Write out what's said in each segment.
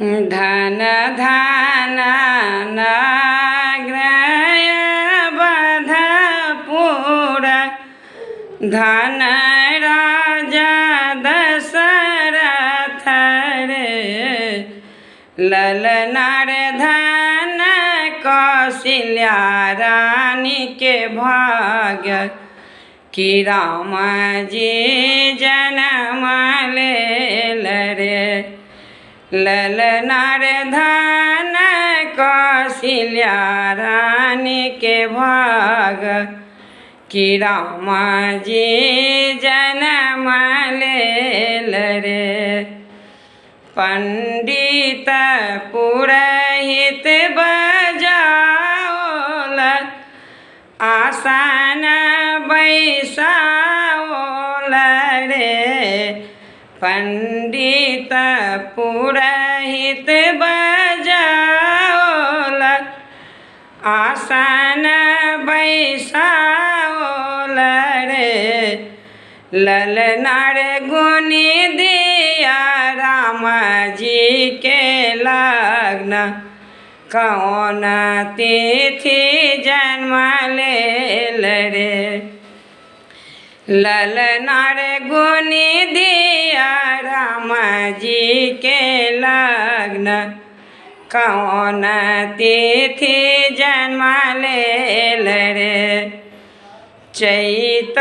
धन धन नाग्रय बधपुर धन राजा दशरथ रे ललनार धन कौशल्या रानी के भाग्य कि राम जी जन्म लेल रे ललनार धन कौशल्या रानी के भाग्य कि राम जी जन्म लेल रे पंडित पुरोहित बजाओल आसन बैसाओल रे पंडित पुरोहित बजाओल आसन बैसाओल रे ललनार गुनी दिया राम जी के लग्न कौन तिथि जन्म लेल रे ललनार गुनी दिया राम जी के लग्न कौन तिथि जन्म लेल रे चैत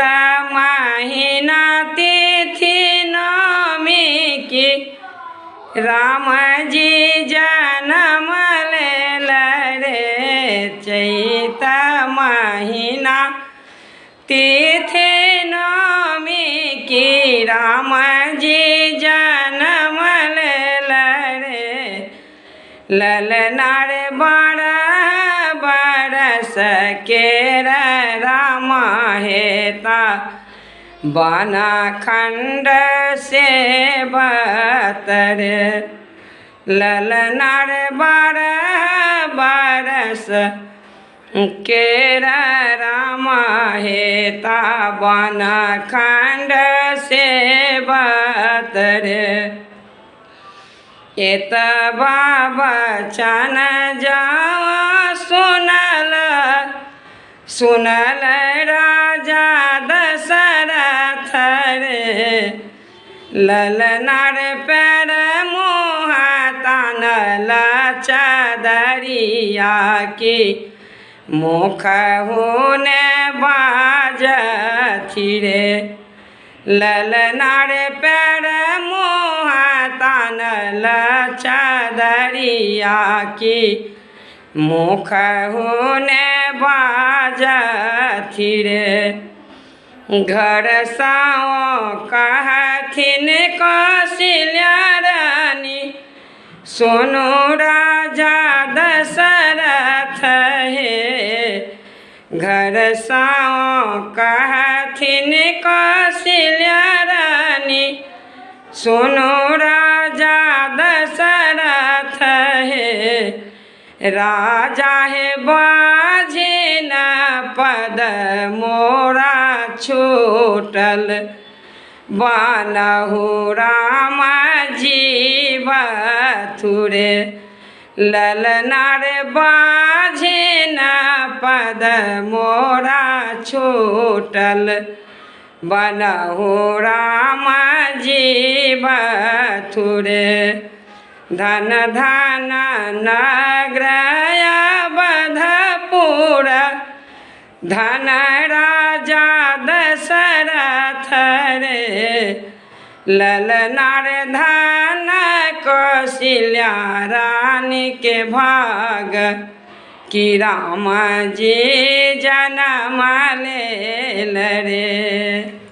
महीना तिथि नवमी की राम जी जन्म लेल रे चैत महीना तिथि नवमी की राम जी जन्म लेल रे ललनार 12 बरस के राम हेता बनखंड से बतर ललनार 12 बरस के राम हेता बनखंड से बतर एत बचन जावा सुनल राजा दशरथ रे ललनार पैर मुँह तानल चदरिया की मुख होने बाजथि रे ललनार पैर मुँह तानल चदरिया की मुख होने बाजथि रे घर साओ कहथिन कौशल्या रानी सुनो राजा दशरथ हे घर साओ कहथिन कौशल्या रानी सुनो राजा दशरथ हे राजा है बाझे न पद मोरा छूटल बनहु राम जीव थुरे ललनार बाझे न पद मोरा छूटल बनहु राम जीव थुरे धन धन नाग्रय बधपुर धन राजा दशरथ रे ललनार धन कौशल्या रानी के भाग कि राम जी जन्म लेल रे।